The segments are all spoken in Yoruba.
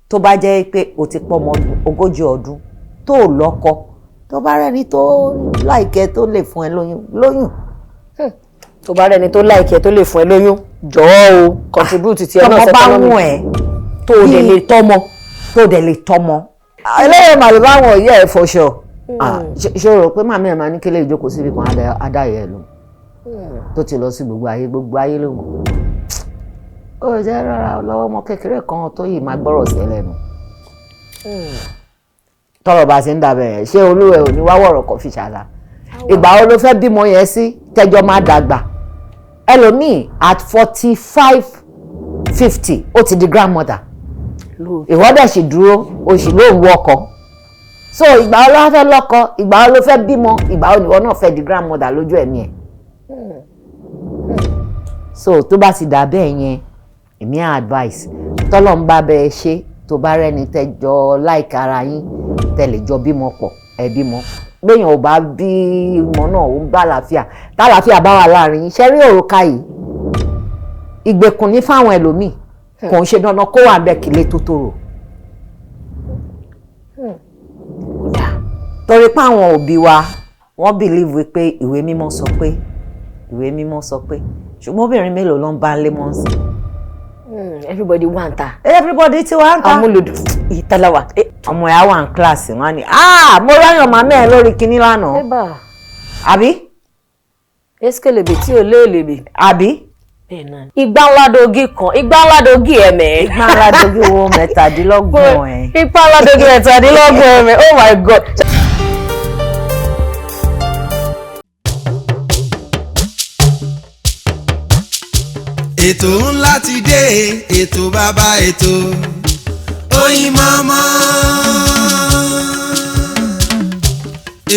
tó bá jẹ́ pé o ti pọ̀ ọmọ 40 ọdún tó lọ́kọ tó bá rẹ́ni tó láìkẹ́ tó lè fún ẹ lóyún. tó bá rẹ́ni tó láìkẹ́ tó lè fún ẹ lóyún jọ̀ọ́ o contribute ti ẹ náà sẹ́kọ̀ọ́ bá mú ẹ tó dẹ̀ lè tọ́mọ. eléyìí màlúù báwọn ìyá ẹ fọṣọ ṣé o rò pé màmí ẹ máa ní kílẹ̀ ìjókòó síbi kan adáyẹ lò tó ti lọ sí gbogbo ayé ló mọ̀ ó jẹ́ rárá lọ́wọ́ ọmọ kékeré kan tó yìí máa gbọ́rọ̀ sí ẹlẹ́nu tọ́rọ̀ bá ti ń dàbẹ̀ ṣé olúwẹ̀ ò ní wá wọ̀rọ̀ kan fi ṣàlà ìgbà wo ló fẹ́ bímọ yẹn sí tẹ́jọ́ máa dàgbà ẹlòmíì at 45, 50 ó ti di grandmother ìwọ́dẹ̀ sì dúró oṣù ló ń wọkọ̀ so ìgbà wo ló fẹ́ lọ́kọ ìgbà wo ló fẹ́ bímọ ìgbà wo nìwọ náà fẹ́ di grandmother lójú ẹ̀mí ẹ̀ so tó bá ti dà bẹ́ẹ̀ yẹn èmi advice tọ́lọ́ ń bá bẹ́ẹ̀ ṣe tó bá rẹ́ni tẹ́jọ́ láìka ara yín tẹ́lẹ̀ jọ bímọ pọ̀ ẹ bímọ gbẹ̀yàn ò bá bí ọmọ náà ó ń bá àlàáfíà tálàáfíà bá wà láàrin yín ṣe rí òrùka yìí ìgbèkùn ní fáwọn ẹlòmíì kò ń ṣe dandan kó wà bẹ́ẹ̀ kílé tó tòrò torí pé àwọn òbí wa wọ́n believe wípé ìwé mímọ́ sọ pé ṣùgbọ́n obìnrin mélòó ló ń bá lé mọ́ sí. everybody wà ń ta. everybody ti wà ń ta. amúlòdù ìtàláwà. ọmọ ìyá wà ní kíláàsì wọn ni mo ráyàn màmá ẹ lórí kinní lánàá. àbí. eskelebe tí ò léèlèbè. àbí. Igba ńlá dogi kan, igba ńlá dogi ẹ̀mẹ́. Igba ńlá dogi wo 17 ẹ̀. Igba ńlá dogi 17 ẹ̀mẹ́, oh my God. Ètò ńlá ti dé, ètò bàbá ètò, Oyin Mama.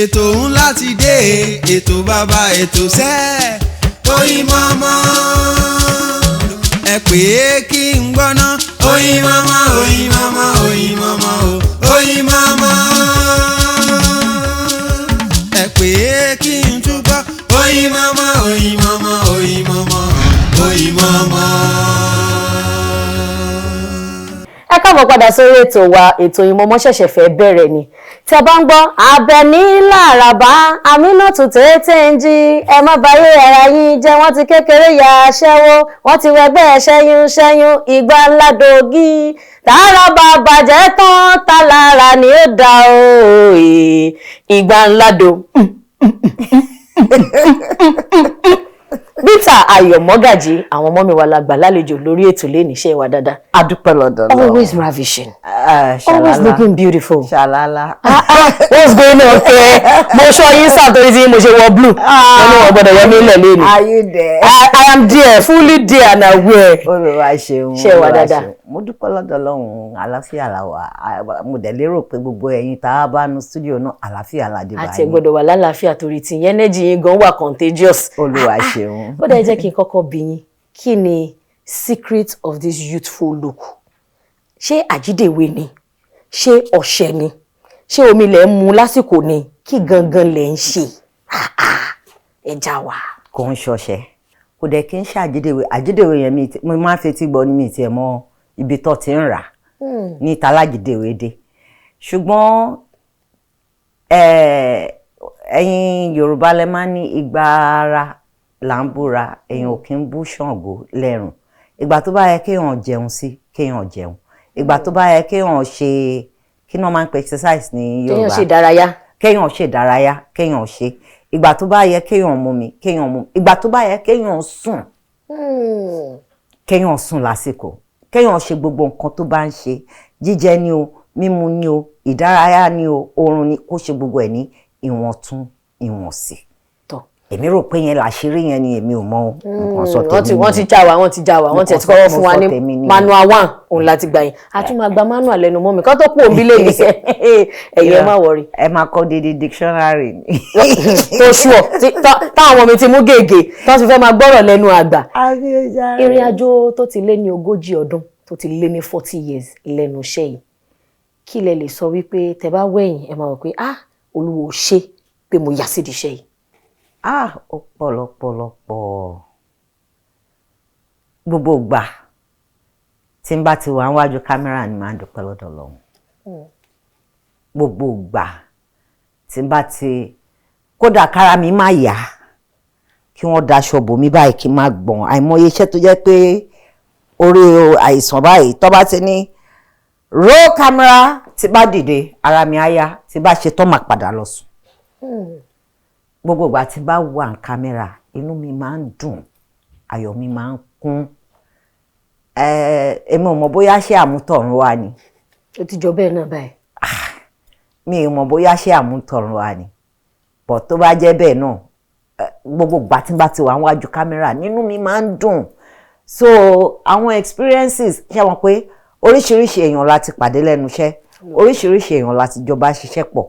Ètò ńlá ti dé, ètò bàbá ètò sẹ́, Oyin Mama. Ẹ pè é kí n gbọ́ná, Oyin Mama, Oyin Mama, Oyin Mama, Oyin Mama. Ẹ pè é kí n túbọ̀, Oyin Mama, Oyin Mama, Oyin Mama, Oyin Mama. Ẹ káàbọ̀ padà sórí ètò wa, ètò Oyin Mama ṣẹ̀ṣẹ̀ fẹ́ bẹ̀rẹ̀ ni. Tí a bá ń gbọ́ Àbẹ̀ní Láràbá, Àmínátù tètè ń jí, ẹ má báyé ara yín jẹ́, wọ́n ti kékeré ya aṣẹ́wó, wọ́n ti wẹgbẹ́ ṣẹ́yún, ìgbà ńlá dògí, tààrà bá bàjẹ́ tán, ta lára ni ó dá o, ìgbà ńlá dò. Bíta Ayo Mogaji, àwọn ọmọ mi wà lágbà lálejò lórí ètò lẹ́ni iṣẹ́ wa dáadáa. Adúpẹ́ lọ́dọ̀ lọ. Always ravishing. Always looking beautiful. Ṣàlálá. What's going on here? Mo ṣọ́ yín sàtórí tí mo ṣe wọ blue. Wọ́n ní wọ́n gbọ́dọ̀ yọ mí lẹ̀ lẹ́nu. Are you there? I am there, fully there and aware. Olùwà ṣeun. Ṣé wa dáadáa? Mo dúpẹ́ lọ́dọ̀ Ọlọ́run, àlàáfíà la wà. Mo dẹ̀ lérò pé gbogbo ẹ̀yin tá a bá nu studio náà àlàáfíà la dé báyìí. Àti gbọ́dọ̀ wà lálàáfíà torí tí energy yín gan wà contagious. Olúwa ṣeun. Ó dẹ̀ jẹ́ kí n kọ́kọ́ bi yín, kí ni secret of this youthful look? Ṣé àjídèwé ni? Ṣé ọṣẹ ni? Ṣé omi lẹ̀ ń mu lásìkò ni? Kí gangan lẹ̀ ń ṣe? Ẹ já wa. Kò ń ṣọṣẹ. Kò dẹ̀ kí n ṣe àjídèwé yẹn mo máa ń fetí gbọ́ ní mi tiẹ̀ mọ́ ibi tó ti ń rà ní talájídèwé dé. Ṣùgbọ́n ẹ̀yin Yorùbá lẹ máa ní igba ara là ń búra, èèyàn ò kí ń bú Ṣàngó lẹ́rùn. Ìgbà tó bá yẹ kéèyàn jẹun sí kéèyàn jẹun. Ìgbà tó bá yẹ kéèyàn ṣe kí náà máa ń pe exercise ní Yorùbá. Kéèyàn ṣe ìdárayá. Kéèyàn ṣe ìdárayá, kéèyàn ṣe. Ìgbà tó bá yẹ kéèyàn mumi, kéèyàn mumi. Ìgbà tó bá yẹ kéèyàn sùn. Kéèyàn sùn lásìkò. Kéèyàn ṣe gbogbo nǹkan tó bá ń ṣe. Jíjẹ ni o, mímu ni o, ìdárayá ni o, oorun ni, kó ṣe gbogbo ẹ̀ ní ìwọ̀ntún ìwọ̀nsì. Èmi rò pé yẹn làṣírí yẹn ni èmi ò mọ nǹkan sọ tèmi. Wọ́n ti já wa, wọ́n ti ti kọ́kọ́ fún wa ní manual 1 òun láti gbà yín. A tún máa gba manual lẹ́nu mọ́ mi kán tó kú òbí lè ní sẹ́. Ẹ̀yin ẹ má wọrí. Ẹ máa kọ́ dédé dictionary ni. Tó ṣùọ̀ táwọn ọmọ mi ti mú gègé tó ti fẹ́ máa gbọ́rọ̀ lẹ́nu àgbà. Ìrìn àjò tó ti lé ní 40 ọdún, tó ti lé ní 40 years lẹ́nu iṣẹ́ yìí. Kí lẹ lè sọ wípé tẹ bá wẹ̀yìn ẹ máa wọ̀ pé Olúwo ṣe pé mo yà sídìí iṣẹ́ yìí. Ọ̀pọ̀lọpọ̀ gbogbo ìgbà tí n bá ti wà níwájú kámẹ́rà ni màá dúpẹ́ lọ́dọ̀ Ọlọ́run. Gbogbo ìgbà tí n bá ti kódà kára mi má yá kí wọ́n daṣọ bò mí báyìí kí n má gbọ̀n àìmọye iṣẹ́ tó jẹ́ pé orí àìsàn báyìí tó bá ti ní roll camera tí bá dìde ara mi á yá tí bá ṣe tán máa padà lọ sùn. Gbogbo ìgbà tí bá wà ní kámẹ́rà inú mi máa ń dùn ayọ̀ mi máa ń kún. Èmi ò mọ̀ bóyá ṣé àmútọ̀run wá ni. Ó ti jọ bẹ́ẹ̀ náà báyìí. Mi ò mọ̀ bóyá ṣé àmútọ̀run wá ni but tó bá jẹ́ bẹ́ẹ̀ náà gbogbo ìgbà tí bá ti wà níwájú kámẹ́rà nínú mi máa ń dùn. So àwọn experiences ṣe wọ́n pé oríṣiríṣi èèyàn láti pàdé lẹ́nu iṣẹ́ oríṣiríṣi èèyàn láti jọba ṣiṣẹ́ pọ̀.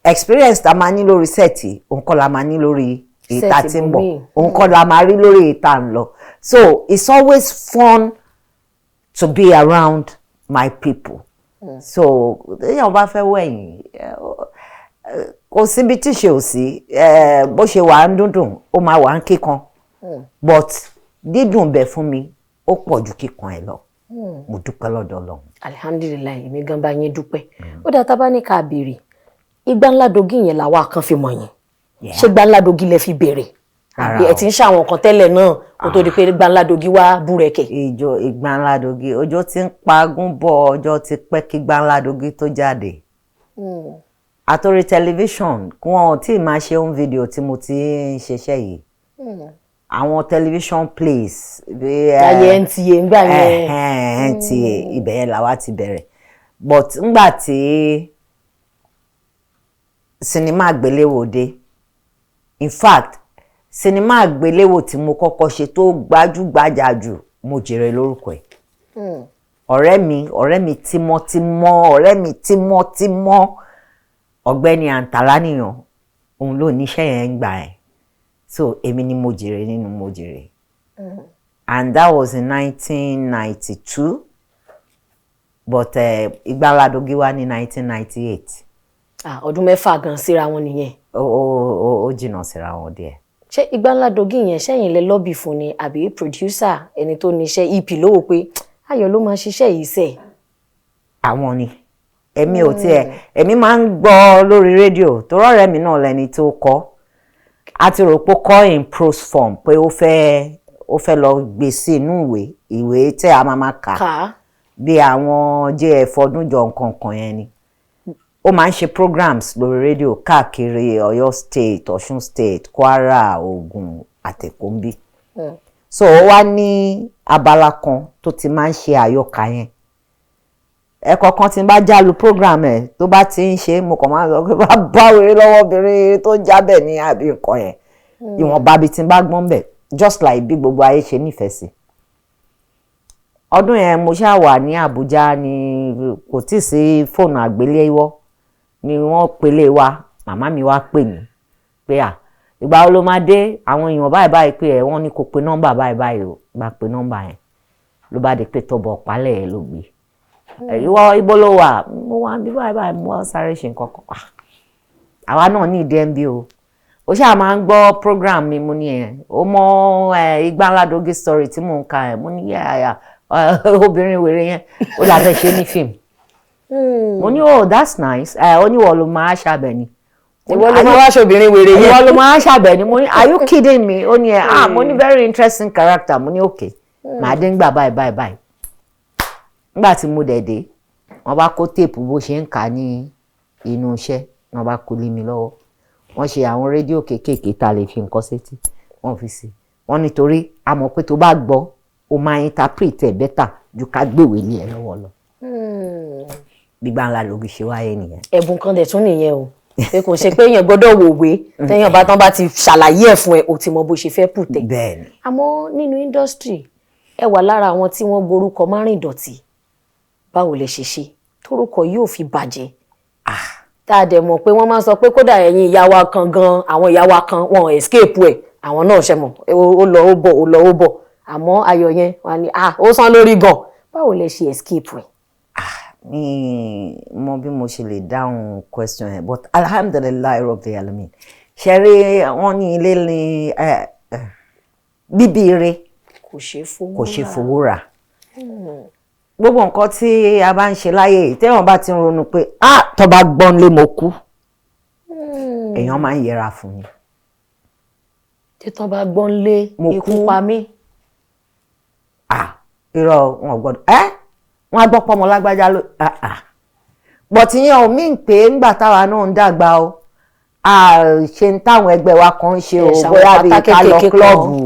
Experience tá a máa ní lórí sẹ́ẹ̀tì òun kọ́ la máa ní lórí ìta tí ń bọ̀ òun kọ́ la máa rí lórí ìta ń lọ. So it's always fun to be around my people. So èèyàn bá fẹ́ wẹ̀yìn kò síbi tí ṣe ò sí bó ṣe wà ń dúndùn ó máa wà ń kíkan but dídùn bẹ̀ fún mi ó pọ̀ ju kíkan ẹ̀ lọ. Mo dúpẹ́ lọ́dọ̀ Ọlọ́run. Alihamdulilayi èmi gan bá yín dúpẹ́. Ó dáa tá bá ní ká béèrè ìgbà ńlá dogi yẹn làwa kan fi mọ̀ yín ṣé ìgbà ńlá dogi lẹ fi béèrè àbí ẹ ti ń ṣàwọn kan tẹ́lẹ̀ náà kó tó di pé ìgbà ńlá dogi wá búrẹ́kẹ̀. Ìgbà ńlá dogi ọjọ́ tí ń pagún bọ̀ ọjọ́ ti pẹ́ kí ìgbà ńlá dogi tó jáde. Àtòrí tẹlifíṣọ̀n kí wọ́n tí ì máa ṣe home video tí mo ti ń ṣiṣẹ́ yìí. Àwọn television plays. Ayé NTA ńgbà yẹn. NTA ibẹ̀ yẹn làwa ti bẹ̀rẹ̀ but ńgbà tí sinimá àgbéléwò dé in fact sinimá àgbéléwò tí mo kọ́kọ́ ṣe tó gbajúgbajà jù mo jèrè lórúkọ ẹ̀. ọ̀rẹ́ mi tímọ́tímọ́ ọ̀gbẹ́ni Àǹtàlánìyàn òun ló níṣẹ́ yẹn ń gbà ẹ̀. So èmi ni mo jèrè nínú mo jèrè. And that was in 1992 but Ìgbà Ńlá Dogi wá ní 1998. Ọdún mẹ́fà gan síra wọn nìyẹn. Ó jìnnà síra wọn díẹ̀. Ṣé Ìgbà Ńlá Dogi yẹn ṣẹ́yìn lẹ lọ́bì fún ni àbí producer ẹni tó níṣẹ́ EP ló wò pé Ayọ̀ ló máa ṣiṣẹ́ yìí sẹ̀? Àwọn ni èmi ò tiẹ̀ èmi máa ń gbọ́ lórí rédíò tó rọ́ọ̀rẹ́ mi náà lẹni tó kọ́ a ti rò pé kọ́ in prose form pé ó fẹ́ lọ gbé sí inú ìwé tẹ́ a máa kà bí àwọn JF Ọdúnjọ nǹkan yẹn ni. Ó máa ń ṣe programs lórí rédíò káàkiri Ọ̀yọ́ state Ọ̀ṣun state Kwara Ògùn àtẹ̀kọ́mbí. So ó wá ní abala kan tó ti máa ń ṣe àyọkà yẹn. Ẹ̀kọ̀ọ̀kan tí n bá jálu program ẹ̀ tó bá ti ń ṣe mo kàn máa ń sọ pé bá wèrè lọ́wọ́ obìnrin tó jábẹ̀ ní àbí nǹkan yẹn ìwọ̀nba bí tí n bá gbọ́n bẹ̀ just like bí gbogbo ayé ṣe nífẹ̀ẹ́ sí. Ọdún yẹn mo ṣáà wà ní Àbújá ni kò tí ì sí fóònù àgbéléwọ́ ni wọ́n pèlè wa màmá mi wá pè mí pé ìgbà wo ló máa dé àwọn èèyàn báyìí pé wọ́n ní kó pe nọ́mbà báyìí o bá pe nọ́mbà yẹn ló bá di pé tọ́bọ̀ pálẹ̀ ẹ̀ ló gbé. Ìwọ ibo ló wà mo wà bí báyìí mo wá sáré ṣe nǹkan kan àwa náà ní ìdẹ́nbí o ó ṣáà máa ń gbọ́ program mi mo ní ó mọ Ìgbà Ńlá Dogi story tí mò ń ka mo ní obìnrin wèrè yẹn ó là fẹ́ ṣe ní fíìmù mo ní that's nice ó ní ìwọ ló máa ṣàbẹ̀ ni ìwọ ló máa wá ṣobìnrin wèrè yẹn ìwọ ló máa ṣàbẹ̀ ni mo ní are you kidding me ó ní mo ní very interesting character mo ní okay màá dé ń gbà báyìí nígbà tí mo dẹ̀ wọ́n bá kó téèpù bó ṣe ń kà ní inú iṣẹ́ wọ́n bá kó lé mi lọ́wọ́ wọ́n ṣe àwọn rédíò kéékèèké tá a lè fi nǹkan sétí wọ́n fi sí wọ́n nítorí a mọ̀ pé tó bá gbọ́ o máa interpret ẹ̀ better ju ká gbèwé lé ẹ lọ́wọ́ lọ. Ìgbà Ńlá Dogi ṣe wáyé nìyẹn. Ẹ̀bùn kan dẹ̀ tún nìyẹn o pé kò ṣe pé èèyàn gbọ́dọ̀ wòwe téèyàn bá ti ṣàlàyé ẹ̀ fún ẹ o ti mọ bó ṣe fẹ́ pùtẹ́. Bẹ́ẹ̀ni. Àmọ́ nínú industry ẹ wà lára àwọn tí wọ́n gborúkọ márùn ìdọ̀tí báwo lẹ ṣe tórúkọ yóò fi bàjẹ́ tá a dẹ̀ mọ̀ pé wọ́n máa ń sọ pé kódà ẹ̀yin ìyá wa kan gan àwọn ìyá wa kan wọn escape ẹ̀ àwọn náà ṣe mọ̀ ó lọ ó bọ̀ àmọ́ Ayọ̀ yẹn wà ní ó sán lórí gan báwo lẹ ṣe escape ẹ̀. Mi mọ bí mo ṣe lè dáhùn question yẹn but alhamdulilayi rabbil alamin ṣe rí wọn ní ilé ní bíbí ire kò ṣe fowó rà gbogbo nǹkan tí a bá ń ṣe láyé téèyàn bá ti ń ronú pé tó bá gbọ́n lé mo kú èèyàn máa ń yẹra fún mi. tí tán bá gbọ́n lé ikú pa mí. irọ́ wọn gbọ́dọ̀ wọn á gbọ́ pọ́mọ lágbájá ló bọ̀tí yẹn ò mí pé ńgbà táwa náà ń dàgbà o ṣe ń táwọn ẹgbẹ́ wa kan ń ṣe o bóyá bí ká lọ klọ́ọ̀bù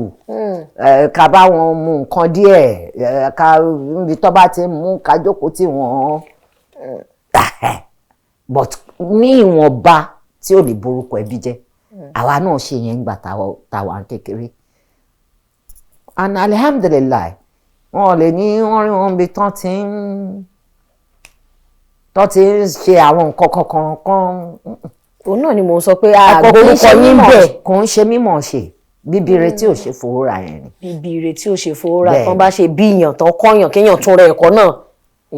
ká bá wọn mu nǹkan díẹ̀ ká níbi tó bá ti mú ká jókòó tí wọ́n but ní ìwọ̀nba tí ò lè borúkọ ẹbí jẹ́ àwa náà ṣe yẹn ńgbà táwa kékeré and alhamdulillah wọn lè ní wọ́n rí wọn bí tán ti ń ṣe àwọn nǹkan kankan. òun náà ni mò ń sọ pé àgbórúkọ yín bẹ̀. kò ń ṣe mímọ̀ ṣe bíbí ire tí ò ṣe fowó ra yẹn ni. bíbí ire tí ò ṣe fowó ra tán bá ṣe bí èèyàn tán kọ́yàn kéèyàn tún rẹ ẹ̀kọ́ náà.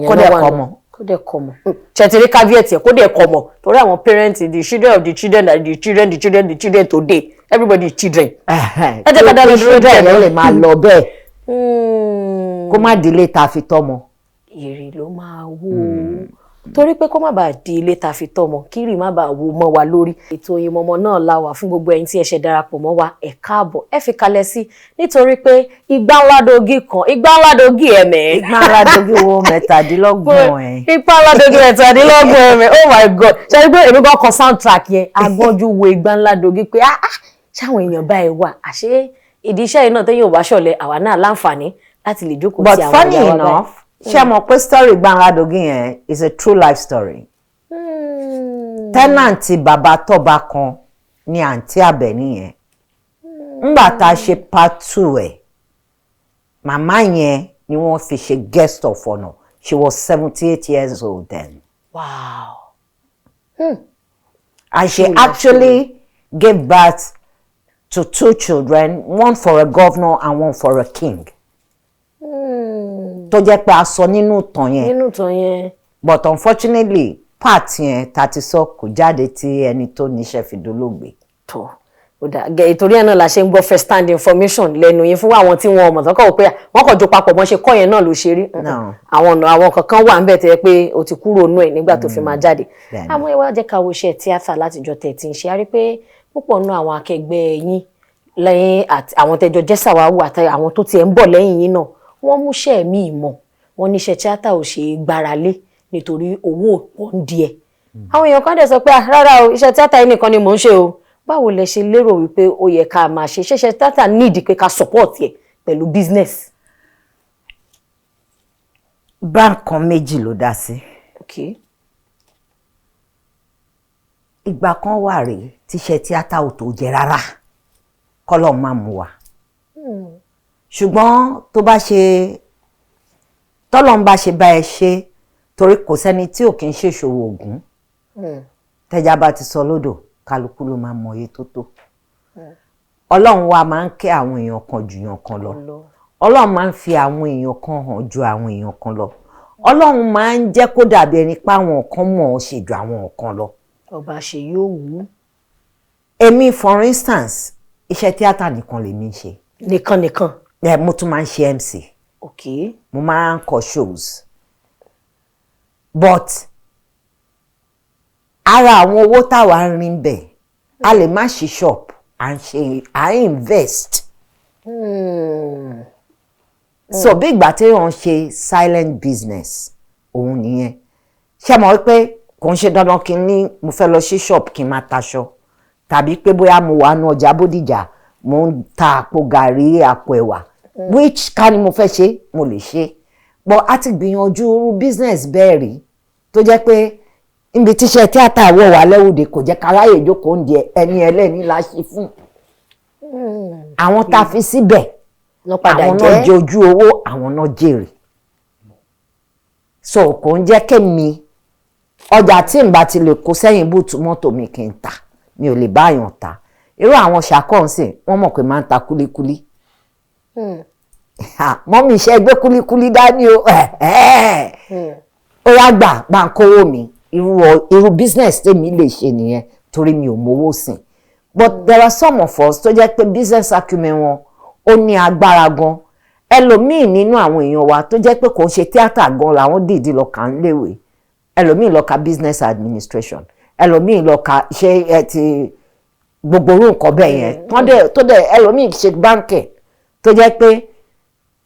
kó dẹ̀ kọ́ mọ́. kó dẹ̀ kọ́ mọ́. ṣètìrí caveat ẹ̀ kó dẹ̀ kọ́ mọ́ torí àwọn parents the children of the children and the children today everybody is children. ẹ jẹ́ ká dá lọ dúró díẹ̀ ló lè máa lọ bẹ́ẹ̀ kó má délé ta fi tọ́mọ. èrè ló máa wó torí pé kó má bàa di ilé ta fi tọ́mọ kírì má bàa wo mọ́ wa lórí. ètò Oyinmomo náà la wà fún gbogbo ẹ̀yin tí ẹ ṣe darapọ̀ mọ́ wa ẹ káàbọ̀ ẹ fi kalẹ̀ sí nítorí pé igbá ńlá dogi kan igbá ńlá dogi ẹ̀mẹ́. igbá ńlá dogi wo mẹ́tàdínlọ́gbọ̀n ẹ̀. igbá ńlá dogi mẹ́tàdínlọ́gbọ̀n ẹ̀mẹ́ oh my god ṣe é pé èmi kan kọ soundtrack yẹn agbọ́njú wo igbá ńlá dogi pé ṣáwọn èèyàn báyìí wà àṣé ìdí iṣẹ́ yìí náà téèyàn ò bá ṣọ̀lẹ àwa náà láǹfààní láti lè jókòó ti àwọn ìyàwó báyìí. but funny enough ṣé mo pé story Gbànlá Dogi yẹn is a true life story. tẹ́nàntì bàbá tọ́ba kan ní àǹtí Àbẹ̀ní yẹn ńgbà tá a ṣe part 2 ẹ̀ màmá yẹn ni wọ́n fi ṣe guest of honour she was 78 years old then. wow. and she actually gave birth to 2 children, one for a governor and one for a king. tó jẹ́ pé a sọ nínú ìtàn yẹn. but unfortunately part yẹn ta ti sọ kò jáde tí ẹni tó níṣẹ́ fi dolóògbé. tó o dà ìtorí ẹ̀ náà la ṣe ń gbọ́ first hand information lẹ́nu yẹn fún àwọn tí wọn mọ̀ tọ́kọ̀ pé wọ́n kàn jó papọ̀ mọ́ ṣe kọ́ yẹn náà ló ṣe rí. àwọn kankan wà ń bẹ̀ tẹ́ pé o ti kúrò nú ẹ̀ nígbà tó fi máa jáde. àmọ́ ẹ wá jẹ́ ká wo iṣẹ́ tíátà látijọ́ tẹ̀ tí ń ṣe a rí pé púpọ̀ nú àwọn akẹgbẹ́ yín lẹ́yìn àwọn tẹjọ jẹ́sàwáwù àti àwọn tó tiẹ̀ ń bọ̀ lẹ́yìn yín náà wọ́n múṣẹ́ mi mọ̀ wọ́n níṣẹ́ tíátà ò ṣe é gbára lé nítorí owó pọ̀ ń díẹ̀. àwọn èèyàn kan dẹ̀ sọ pé rárá o iṣẹ́ tíátà yìí nìkan ni mò ń ṣe o báwo lẹ ṣe lérò wípé ó yẹ ká máa ṣe ṣẹṣẹ tíátà nídìí pé ká support ẹ pẹ̀lú business. báǹkan méjì ló dá sí. ìgbà kan wà rèé tíṣẹ́ tíátà ò tó jẹ rárá kọ́lọ́ máa mú wa. ṣùgbọ́n tó bá ṣe tọ́lọ́ ń bá ṣe bá ẹ ṣe torí kò sẹ́ni tí ò kí ń ṣèṣòwò ògùn tẹ́já bá ti sọ lódò kálukú ló máa mọ iye tó tó. ọlọ́run wa máa ń kẹ́ àwọn èèyàn kan ju èèyàn kan lọ ọlọ́run máa ń fi àwọn èèyàn kan hàn ju àwọn èèyàn kan lọ ọlọ́run máa ń jẹ́ kó dàbí ẹni pé àwọn kan mọ̀ ọ́ ṣe ju àwọn kan lọ. ọba ṣe yóò wú. èmi for instance iṣẹ́ tíátà nìkan lèmi ń ṣe. nìkan. mo tún máa ń ṣe MC. mo máa ń kọ shows. but ara àwọn owó táwa ń rí bẹ̀ a lè má ṣí shop à ń invest. so bí ìgbà tí wọ́n ṣe silent business òun nìyẹn ṣé mo rí pé kò ń ṣe dandan kí n ní mo fẹ́ lọ ṣí shop kí n máa taṣọ tàbí pé bóyá mo wà nù ọjà Bódìjà mo ń ta àpò gàrí àpò ẹ̀wà which ká ni mo fẹ́ ṣe mo lè ṣe but a ti gbìyànjú irú business bẹ́ẹ̀ rí tó jẹ́ pé níbi tíṣẹ́ tíátà wọ̀ wá lẹ́wùdè kò jẹ́ káráyè jókòó oúnjẹ ẹni ẹlẹ́ni la ṣe fún àwọn tá a fi síbẹ̀ àwọn náà jẹ ojú owó àwọn náà jèrè so kò ń jẹ́ kémi ọjà tí n bá ti lè kó sẹ́yìn búùtù mọ́tò mi kì í ta mi ò lè báyàn ta irú àwọn ṣàkóǹsìn wọ́n mọ̀ pé máa ń ta kúlíkúlí mọ́mí iṣẹ́ gbé kúlíkúlí dání o ó wá gbà bá ń kówó mi irú business tèmi lè ṣe nìyẹn torí mi ò mówó sìn but there are some of us tó jẹ́ pé business acumen wọn ó ní agbára gan ẹlòmíì nínú àwọn èèyàn wa tó jẹ́ pé kò ń ṣe tíátà gan làwọn dìídì lọ kà ń léwe, ẹlòmíì lọ ka business administration, ẹlòmíì lọ ka ṣe ẹ ti gbogbo orú nǹkan bẹ́ẹ̀ yẹn tó dẹ̀ ẹlòmíì ṣe báńkì tó jẹ́ pé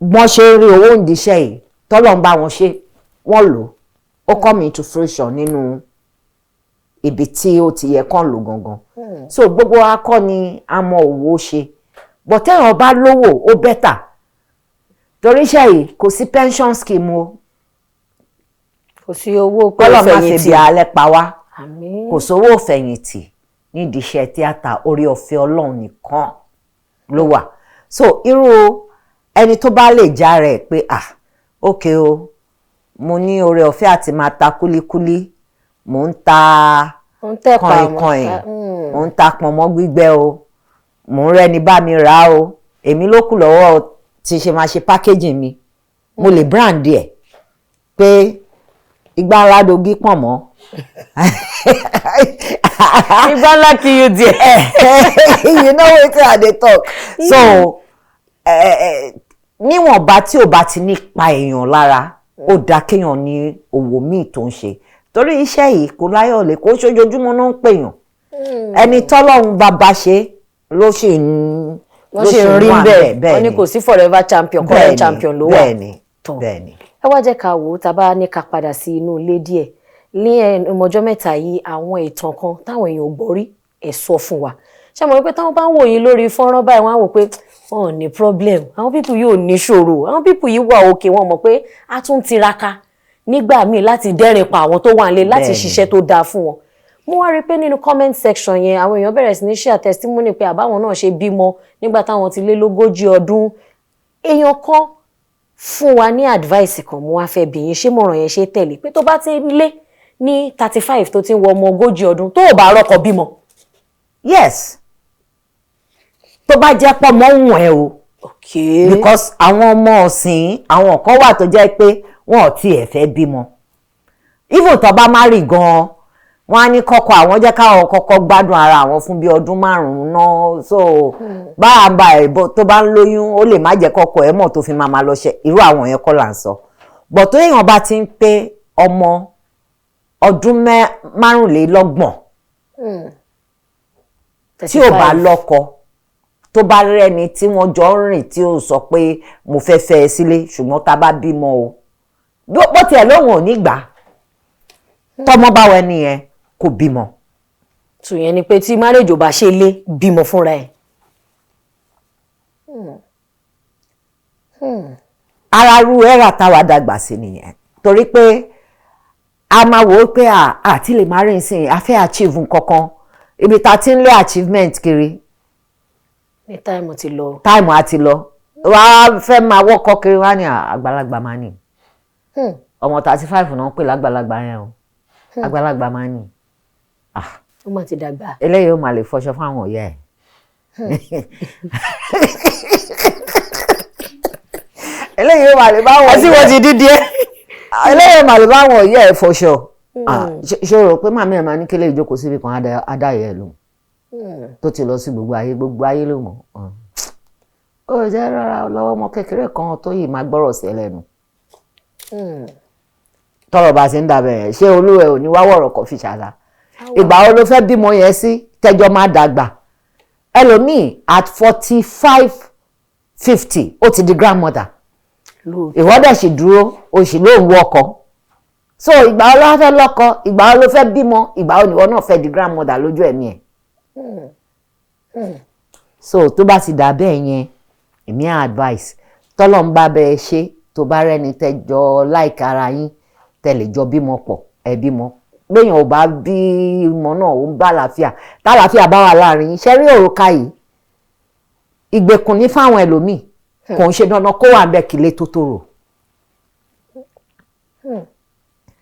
wọ́n ṣe rí owó ìdíṣẹ́ yìí tọ́lọ̀ ń bá wọn ṣe wọ́n lò ó come into fruition nínú ibi tí ó ti yẹ kán lò gangan. So gbogbo akọ́ ni a mọ òwò ṣe but téèyàn bá lówó ó bẹ́tà torí iṣẹ́ yìí kò sí pension scheme o, kò sí owó pé kọ́lọ̀ máa fi bí alẹ́ pa wá, àmín, kò sówó fẹ̀yìntì nídìí iṣẹ́ tíátà, orí ọ̀fẹ́ Ọlọ́run nìkan ló wà. So irú ẹni tó bá lè já rẹ̀ pé okay o mo ní oore ọ̀fẹ́ àti máa ta kúlíkúlí, mò ń ta kọ̀ìnkọ̀ìn, mò ń ta pọ̀nmọ́ gbígbẹ o, mò ń rẹ́ni bá mi rà á o, èmi ló kù lọ́wọ́ tí ṣe máa ṣe packaging mi, mo lè brand ẹ̀ pé ìgbà ńlá dogi pọ̀nmọ́ ìgbà ńlá kí you there you know wetin I dey talk. So níwọ̀nba tí ò bá ti ní pa èèyàn lára ó dáa kéèyàn ní òwò míì tó ń ṣe torí iṣẹ́ yìí kò láyọ̀ lè kó ṣojoojúmọ́ náà ń pèèyàn, ẹni tọ́lọ́run bá ṣe ló ṣì ń rí bẹ́ẹ̀ wọ́n ní kò sí forever champion current champion ló wà. Bẹ́ẹ̀ni. Ẹ wá jẹ́ ká wò ó tá a bá ní ká padà sí inú ilé díẹ̀ ní ọmọjọ́ mẹ́ta yìí àwọn ìtàn kan táwọn èèyàn ò gbọ́ rí ẹ̀ sọ fún wa. Ṣé mo rí pé táwọn bá ń wò yín lórí fọ́nrán báyìí wọ́n á wò pé wọn ò ní problem, àwọn pípù yìí ò ní ṣòro, àwọn pípù yìí wà òkè, wọn mọ̀ pé a tún tiraka nígbà míì láti dẹ́rìn pa àwọn tó wà nílé láti ṣiṣẹ́ tó dáa fún wọn. Mo wá rí pé nínú comment section yẹn àwọn èèyàn bẹ̀rẹ̀ sí ní share testimony pé àbáwọn náà ṣe bímọ nígbà táwọn ti lé lógójì ọdún. Èèyàn kan fún wa ní advice kan, mo wá fẹ́ bi yín ṣé mọ̀ràn yẹn ṣe tẹ̀lé pé tó bá ti lé ní 35 tó ti ń wọ ọmọ ogójì ọdún tó ò bá rọ́kọ bímọ. Yes, tó bá jẹ́ pọ́ mọ́ wùn ẹ́ o. Okay. Because àwọn ọmọ ọ̀sìn àwọn kan wà tó jẹ́ pé wọn ò tiẹ̀ fẹ́ bímọ. Even tó bá marry gan-an wọ́n á ní kọ́kọ́ àwọn jẹ́ káwọn kọ́kọ́ gbádùn ara àwọn fún bí ọdún 5 náà. So báyà ń ba ẹ̀bọ tó bá ń lóyún ó lè má jẹ́ kọ́kọ́ ẹ̀ mọ̀ tó fi máa lọ ṣe irú àwọn yẹn kọ́ là ń sọ. But tó èèyàn bá ti ń pé ọmọ ọdún 25 tí ò bá lọ́kọ tó bá rẹ́ni tí wọ́n jọ ń rìn tí ó sọ pé mo fẹ́ fẹ́ ẹ sílé ṣùgbọ́n tá bá bímọ o bó tiẹ̀ lóhùn ò ní gbà tọ́mọ bá wẹ nìyẹn kò bímọ. Tùyẹn ni pé tí marriage ò bá ṣe lé bímọ fúnra ẹ̀. Ara ru ẹ̀rà táwa dàgbà sí nìyẹn torí pé a máa wò ó pé àti lè má rìn sí a fẹ́ achieve nǹkankan ibi tá ti ń lé achievement kiri. Ní táìmù ti lọ. Táìmù àti lọ wá fẹ́ máa wọ́kọ́ kiri wá ní àgbàlagbà máa nì. Ọmọ 35 náà ń pè lágbàlagbà yẹn o àgbàlagbà máa nì. Ó mà ti dàgbà. Eléyìí ó máa lè fọṣọ fún àwọn ọ̀yá ẹ̀. Eléyìí ó máa lè bá wọn. Ẹsìn wọn ti dídí ẹ. Eléyìí ó máa lè bá wọn ọ̀yá ẹ̀ fọṣọ. Ṣé o rò pé màmí ẹ̀ máa ní kílé ìjókòó síbi kan adáyẹ̀ ẹ̀ lò tó ti lọ sí gbogbo ayé ló mọ̀. Ó jẹ́ rárá lọ́wọ́ ọmọ kékeré kan tó yìí máa gbọ́rọ̀ sí ẹlẹ́nu. Tọ́rọ̀ bá ṣe ń dàbẹ̀ ṣé olúwẹ̀ ò ní wá wọ̀rọ̀ kọ́ fi ṣàlà. Ìgbà wo ló fẹ́ bímọ yẹn sí tẹ́jọ́ máa dàgbà? Ẹlòmíì at 45, 50 ó ti di grandmother. Ìwọ dẹ̀ sì dúró o sì ló ń wọkọ̀. So ìgbà wo ló fẹ́ lọ́kọ, ìgbà wo ló fẹ́ bímọ, ìgbà wo nìwọ náà fẹ́ di grandmother lójú ẹ̀mí ẹ̀. So tó bá ti dà bẹ́ẹ̀ yẹn èmi advice tọ́lọ́ ń bá bẹ́ẹ̀ ṣe tó bá rẹ́ni tẹ́jọ́ láìka ara yín tẹ́lẹ̀ jọ bímọ pọ̀ ẹ bímọ gbẹ̀yàn ò bá bímọ náà ó ń bá àlàáfíà tálàáfíà bá wà láàrin yín ṣe rí òrùka yìí ìgbèkùn ní fáwọn ẹlòmíì kò ń ṣe dandan kó wà bẹ́ẹ̀ kílé tó tòrò.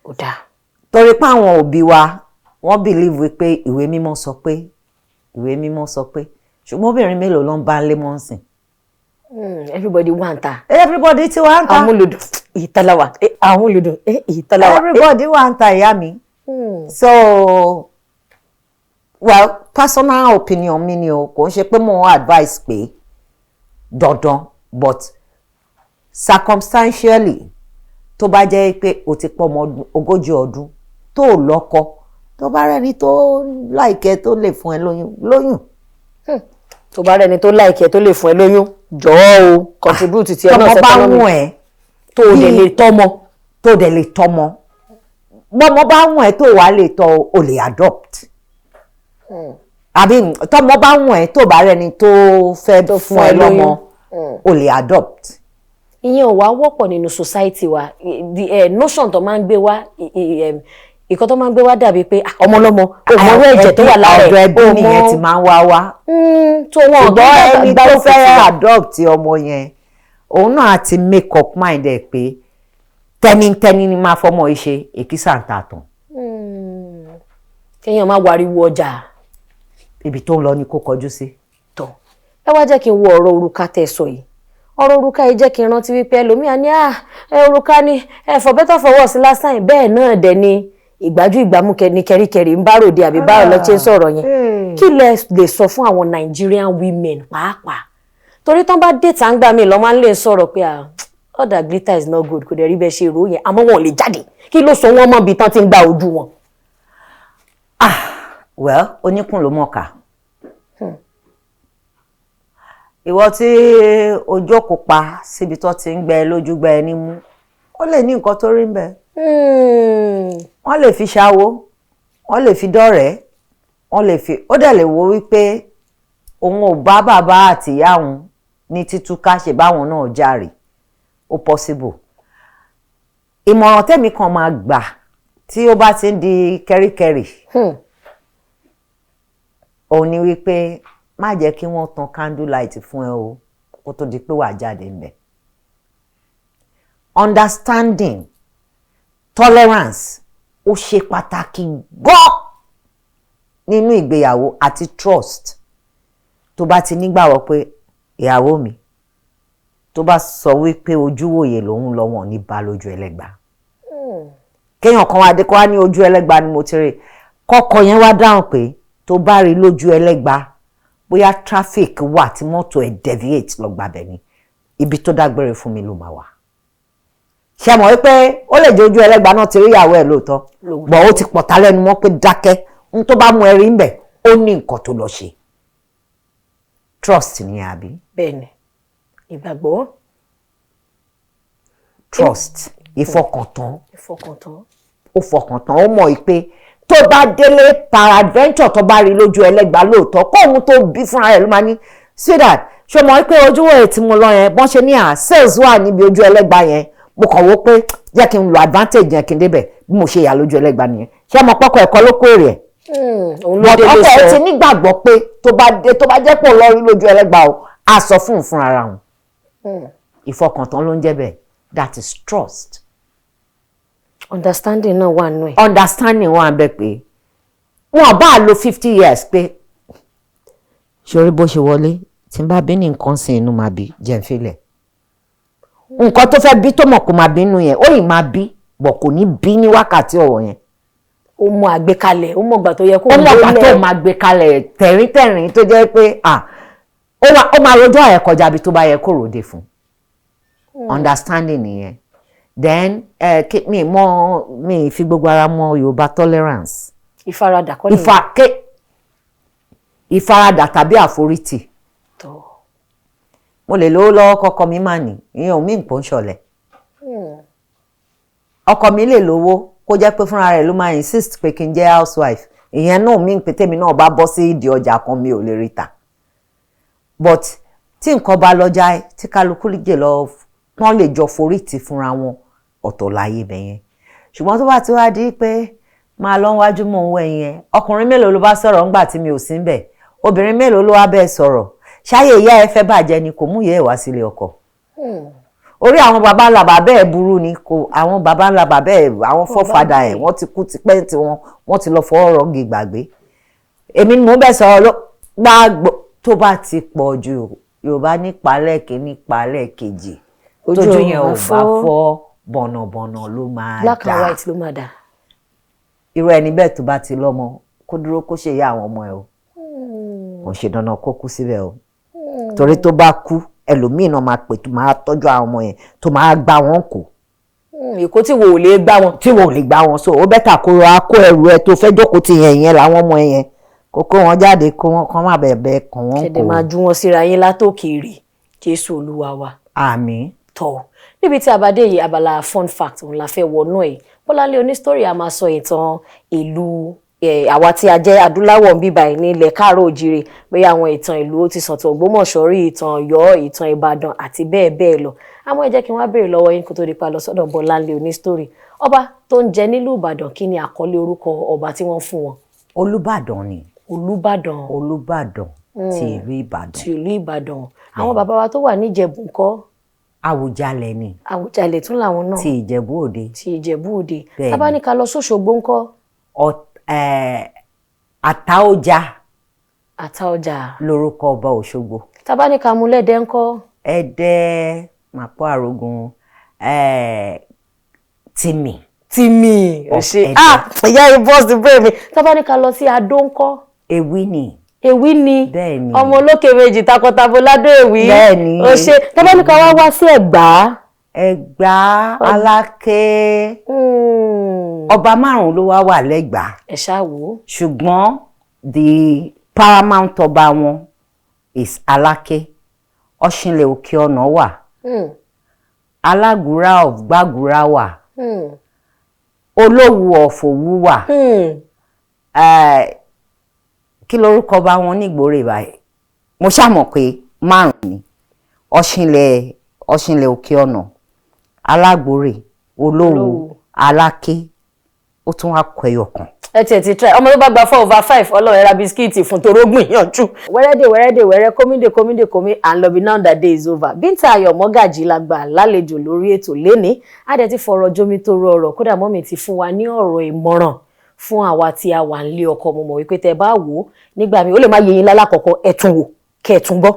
Ó dáa. Torí pé àwọn òbí wa wọ́n believe wípé ìwé mímọ́ sọ pé ṣùgbọ́n obìnrin mélòó ló ń bá lé mọ́ sìn. Everybody wà ń ta. Everybody ti wà ń ta. Amúlùdùn ìtàláwà amúlùdùn ìtàláwà. Everybody wà ń ta ìyá mi. So well personal opinion mi ni o kò ń ṣe pé mo advice pé dandan but circumstantially tó bá jẹ́ pé o ti pọ̀ ọmọ 40 ọdún tó lọ́kọ tó bá rẹ́ni tó láìkẹ́ tó lè fún ẹ lóyún. tó bá rẹ́ni tó láìkẹ́ tó lè fún ẹ lóyún jọ̀ọ́ o contribute ti ẹ náà sẹ́kọ̀ọ́ bá wọ̀n ẹ́ tó dẹ̀ lè tọ́mọ bọ́mọ bá wọ̀n ẹ́ tó wà lè tọ́ o lè adopt àbí tọ́mọ bá wọ̀n ẹ́ tó bá rẹ́ni tó fẹ́ fún ẹ lọ́mọ o lè adopt. ìyẹn ò wá wọ́pọ̀ nínú society wa the notion tó máa ń gbé wá ìkan tó máa ń gbé wá dàbí pé ọmọlọ́mọ òmò ẹ̀jẹ̀ tó wà lára ọ̀dọ̀ ẹbí nìyẹn ti máa ń wá tó wọn ṣùgbọ́n ẹni tó fẹ́ adopt ọmọ yẹn òun náà ti make up mind ẹ̀ pé tẹ́nítẹ́ní ni máa fọmọ ìṣe èkìsà ń ta tán. kéèyàn má wariwo ọjà. ibi tó ń lọ ni kó kọjú sí. tọ́ ẹ wá jẹ́ kí n wo ọ̀rọ̀ òrùka tẹ́ sọ yìí ọ̀rọ̀ òrùka yìí jẹ́ kí n rántí wípé ẹlòmíà ní òrùka ni for better for worse last time bẹ́ẹ̀ náà dẹ̀ ni ìgbájú ìgbámú ní kẹríkẹrí ń bá ròde àbí báwo lọ ṣe ń sọ̀rọ̀ yẹn kí lè sọ fún àwọn Nigerian women pàápàá torí tán bá dé tàǹgbà mi lọ́ máa ń lè sọ̀rọ̀ pé all that glitter is not good kò dẹ̀ rí bẹ́ẹ̀ ṣe rò yẹn àmọ́ wọn ò lè jáde kí ló sọ wọ́n mọ́ bí tán ti ń gba ojú wọn. Well oníkùn ló mọ̀ọ́kà ìwọ tí ojú òkú pa síbi tó ti ń gbẹ lójú gbẹ ẹni mú ó lè ní nǹkan tó rí ń bẹ. wọ́n lè fi ṣàwó wọ́n lè fi dọ́rẹ̀ẹ́ wọ́n lè fi ó dẹ̀ lè wo wípé òun ò bá bàbá àtìyá òun ní títúká ṣe báwọn náà jàre ó possible. ìmọ̀ràn tẹ́mi kan máa gbà tí ó bá ti ń di kẹ́ríkẹ́rì òun ni wípé má jẹ́ kí wọ́n tan candle light fún ẹ o kó tó di pé wàá jáde ńbẹ̀. Understanding, tolerance ó ṣe pàtàkì gan nínú ìgbéyàwó àti trust. tó bá ti nígbàgbọ́ pé ìyàwó mi tó bá sọ wípé ojúwòye lòun lọ wọn ní bá lójú ẹlẹ́gbàá. kéèyàn kan wá dé kó wá ní ojú ẹlẹ́gbàá ni mo ti rí kọ́kọ́ yẹn wá dáhùn pé tó bá rí lójú ẹlẹ́gbàá bóyá traffic wà tí mọ́tò ẹ̀ deviate lọ gbàbẹ̀ ni ibi tó dágbére fún mi ló máa wà. ṣe mọ̀ wípé ó lè jẹ́ ojú ẹlẹ́gbàá náà ti rí ìyàwó ẹ̀ lóòótọ́ bọ̀ ó ti pọ̀tà lẹ́nu mọ́ pé dákẹ́ n tó bá mú ẹ rí ń bẹ̀ ó ní nǹkan tó lọ ṣe. Trust ni àbí. bẹ́ẹ̀ni ìgbàgbọ́. Trust ìfọkàntán. ó fọkàntán ó mọ̀ pé tó bá délé peradventure tó bá rí lójú ẹlẹ́gbàá lóòótọ́ kóhun tó bí fúnra rẹ̀ ló máa ní sweetheart ṣé mo mọ̀ pé ojúwò ẹ̀ tí mo lọ yẹn bọ́n ṣe ní sales wà níbi ojú ẹlẹ́gbàá yẹn mo kàn wó pé jẹ́ kí n lo advantage yẹn kí n débẹ̀ bí mo ṣe yà lójú ẹlẹ́gbàá nìyẹn ṣé mo pọ́kọ ẹ̀kọ́ ló kó èrè ẹ̀. ọkọ ẹ̀ ti nígbàgbọ́ pé tó bá jẹ́ pọ̀ lọ rí lójú ẹlẹ́gbàá o á sọ fún ara wọn. ìfọkàntán ló ń jẹ́ bẹ́ẹ̀ that is trust. Understanding náà wà nù ẹ̀. Understanding wà bẹ́ẹ̀ pé wọn bá lo 50 years pé ṣorí bó ṣe wọlé tí n bá bí ní nǹkan sí inú máa bí jẹ́ n filẹ̀. nǹkan tó fẹ́ bí tó mọ̀ kó máa bí inú yẹn ó yìí máa bí bọ̀ kò ní bí ní wákàtí ọ̀rọ̀ yẹn. ó mọ àgbékalẹ̀ ó mọ̀gbà tó yẹ kó ó mọ̀gbà tó máa gbé kalẹ̀ tẹ̀ríntẹ̀rín tó jẹ́ pé ó máa rojọ́ ẹ̀ kọjá bí tó bá yẹ kó ròde fún. Understanding nìyẹn. Then mi fi gbogbo ara mọ Yorùbá tolerance. Ìfaradà kọ́ nìyẹn. Ìfaradà tàbí àforítì. Mo lè lówó lọ́wọ́ kọ́kọ́ mi máa ní ìyẹn ò mí nǹkan ṣọlẹ̀. ọkọ mi lè lówó kó jẹ́ pé fúnra rẹ̀ ló máa insist pé kí n jẹ́ housewife ìyẹn náà mí pé tèmi náà bá bọ́ sí ìdí ọjà kan mi ò lè rí ta. But tí nǹkan bá lọ́jà tí kálukú lè lọ wọ́n lè jọ forítì fúnra wọn ọ̀tọ̀ láyé bẹ̀yẹn. Ṣùgbọ́n tó bá ti wá di pé máa lọ wájú mọ̀ ń wẹ̀ yẹn ọkùnrin mélòó ló bá sọ̀rọ̀ ńgbà tí mi ò sí ń bẹ̀ obìnrin mélòó ló wá bẹ́ẹ̀ sọ̀rọ̀ ṣáyé ìyá ẹ fẹ́ bàjẹ́ ni kò mú ìyá ẹ wá sílé ọkọ. Orí àwọn baba ńlá bàbá ẹ̀ burú ni kò àwọn baba ńlá bàbá ẹ̀ àwọn fọ́fadà ẹ̀ wọ́n ti kú tipẹ́ tí wọ́n ti lọ fọwọ́ rọ́gì gbàgbé. Èmi ni mò ń bẹ̀ sọ̀rọ̀ ló gbàgbọ́ tó bá ti pọ̀ jù Yorùbá ní palẹ̀ kìíní palẹ̀ kejì tójú yẹn ò bá fọ́ bọ̀nàbọ̀nà ló máa dà. Black and white ló máa dà. Irú ẹni bẹ́ẹ̀ tó bá ti lọ́mọ kó dúró kó ṣe ìyá àwọn ọmọ ẹ̀ o kò ṣe dandan kó kú síbẹ̀ o torí tó bá kú ẹlòmíì náà máa pè tó máa tọ́jú àwọn ọmọ yẹn tó máa gbá wọn kù. Èkó tí wo ò lè gbá wọn. tí wo ò lè gbá wọn so ó bẹ́tà kó ra kó ẹrù ẹ tó fẹ́ jókòó ti yẹn làwọn ọmọ yẹn kó wọn jáde kó wọn kàn má bẹ̀ẹ̀ kàn wọ́n kò. kẹ̀dẹ̀ máa ju wọn síra yín látòkèèrè Jésù Olúwa wa. Àmín. Tọ́ níbi tí a bá dé yìí abala fun fact òun la fẹ́ wọnú ẹ̀ Bọ́láńlé onísítórì a máa sọ ìtàn ìlú àwa tí a jẹ́ adúláwọ̀ ń bíbá ní ilẹ̀ káàárọ̀ òjìrè bóyá àwọn ìtàn ìlú ó ti sọ̀tàn Ògbómọ̀ṣọ́ rí ìtàn Ọ̀yọ́ ìtàn Ìbàdàn àti bẹ́ẹ̀ bẹ́ẹ̀ lọ àmọ́ ẹ jẹ́ kí n wá béèrè lọ́wọ́ yín kó tó di pa lọ sọ́dọ̀ Bọ́láńlé onísítórì ọba tó ń jẹ nílùú Ìbàdàn kí ni àkọlé orúkọ ọba tí wọ́n fún wọn. Olúbàdàn ni. Olúbàdàn ti ìlú Ìbàdàn. ti ìlú Ìbàdàn àwọn bàbá wa tó wà níjẹ̀bú ńkọ́. Àwùjalẹ̀ ni. Àwùjalẹ̀ tún làwọn náà. ti Ìjẹ̀bú Òde. ti Ìjẹ̀bú Òde tábà ní ká lọ sóṣogbo ńkọ́. Àtaọjà. Àtaọjà. lórúkọ ọba Òṣogbo. tábà ní ká mú lẹ́dẹ̀ ńkọ́. Ẹdẹ Màpó Àrògùn Tìmì. Ó ṣe ìyá ìbọ́sì bẹ́ẹ̀ mi tábà ní ká lọ sí Adó ńkọ́. Ewí ni. Ewí ni bẹ́ẹ̀ni ọmọ olókè méjì takọtabo ládó Ewí. bẹ́ẹ̀ni ó ṣe tábà ní ká wá sí Ẹ̀gbá. Ẹ̀gbá Aláké. Ọba 5 ló wà lẹ́gbàá. ẹ ṣáà wò. ṣùgbọ́n the paramount ọba wọn is Aláké. Ọ̀ṣìnlẹ̀ Òkè Ọ̀nà wà. Alágùrá of Gbàgùrá wà. Olówù of Òwú wà. Kí lorúkọ bá wọn ní Ìgbòrè báyìí mo ṣàmọ̀ pé 5 ni Ọ̀ṣìnlẹ̀ Òkè Ọ̀nà Alágbòrè Olówù Aláké ó tún wá kọ ẹyọ kan. ẹ tiẹ̀ ti try ọmọ tó bá gba 4/5 ọlọ́run ẹ̀ra bisikíìtì fún torógbìn yanjú. wẹ́rẹ́dẹ̀ kómìdè and love now that day is over. Bínta Ayọ̀ Mogaji la gbà lálejò lórí ètò lénìí a dẹ̀ ti fọ̀rọ̀ jomi tó rọrọ̀ kódà mọ́mì ti fún wa ní ọ̀rọ̀ ìmọ̀ràn fún àwa tí a wà nílé ọkọ mo mọ̀ wípé tẹ́ bá wò ó nígbà mi ó lè má yé yín lálákọ̀ọ́kọ́ ẹ̀tún wò kẹ̀tún gbọ́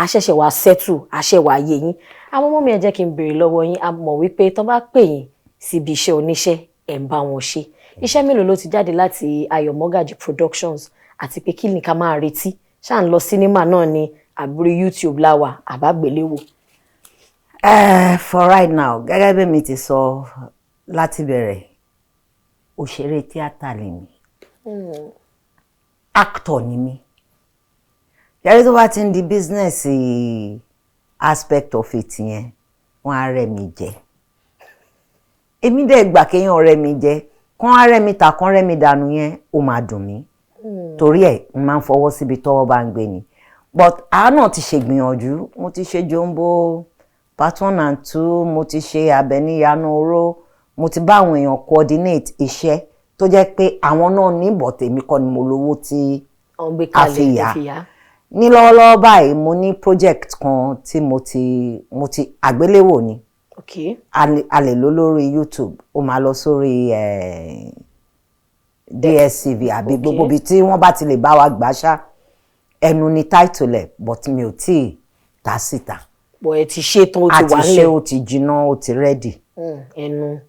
àṣẹ̀ṣẹ̀ wá sẹ́tù àṣẹwà yé yín àwọn mọ́mì ẹ jẹ́ kí n béèrè lọ́wọ́ yín a mọ̀ wípé tán bá pè yín síbi iṣẹ́ oníṣẹ́ ẹ̀ ń bá wọn ṣe iṣẹ́ mélòó ló ti jáde láti Ayo Mogaji Productions àti pé kí ni ká máa retí ṣáà ń lọ sínímà náà ni àbúrí YouTube láwà àbágbéléwò. For right now gẹ́gẹ́ bí mi ti sọ láti bẹ̀rẹ̀ òṣèré tíátà lè mi actor ni mi yẹ́rí tó bá ti ń di business aspect of it yẹn wọ́n á rẹ̀ mi jẹ èmi dẹ̀ gbà kéèyàn rẹ̀ mi jẹ kán á rẹ̀ mi tà kán rẹ̀ mi dànù yẹn ó máa dùn mí torí ẹ̀ n máa ń fọwọ́ síbi tọ́wọ́ bá ń gbé ni but àá náà ti ṣègbìyànjú mo ti ṣe jombo part 1 and 2 mo ti ṣe Abẹ́níyanu Oró mo ti bá àwọn èèyàn coordinate iṣẹ́ tó jẹ́ pé àwọn náà ní bọ̀ tèmi kọ́ ni mo lówó tí a fi yá ní lọ́wọ́lọ́wọ́ báyìí mo ní project kan tí mo ti àgbéléwò ni a lè lò lórí YouTube ó máa lọ sórí DSTV àbí gbogbo ibi tí wọ́n bá ti lè bá wa gbàṣá ẹnu ni title ẹ̀ but mi ò tí ì ta síta. bọ̀ ẹ ti ṣe tán ó ti wà nílẹ̀ àti ṣe ó ti jiná ó ti rẹ́dì.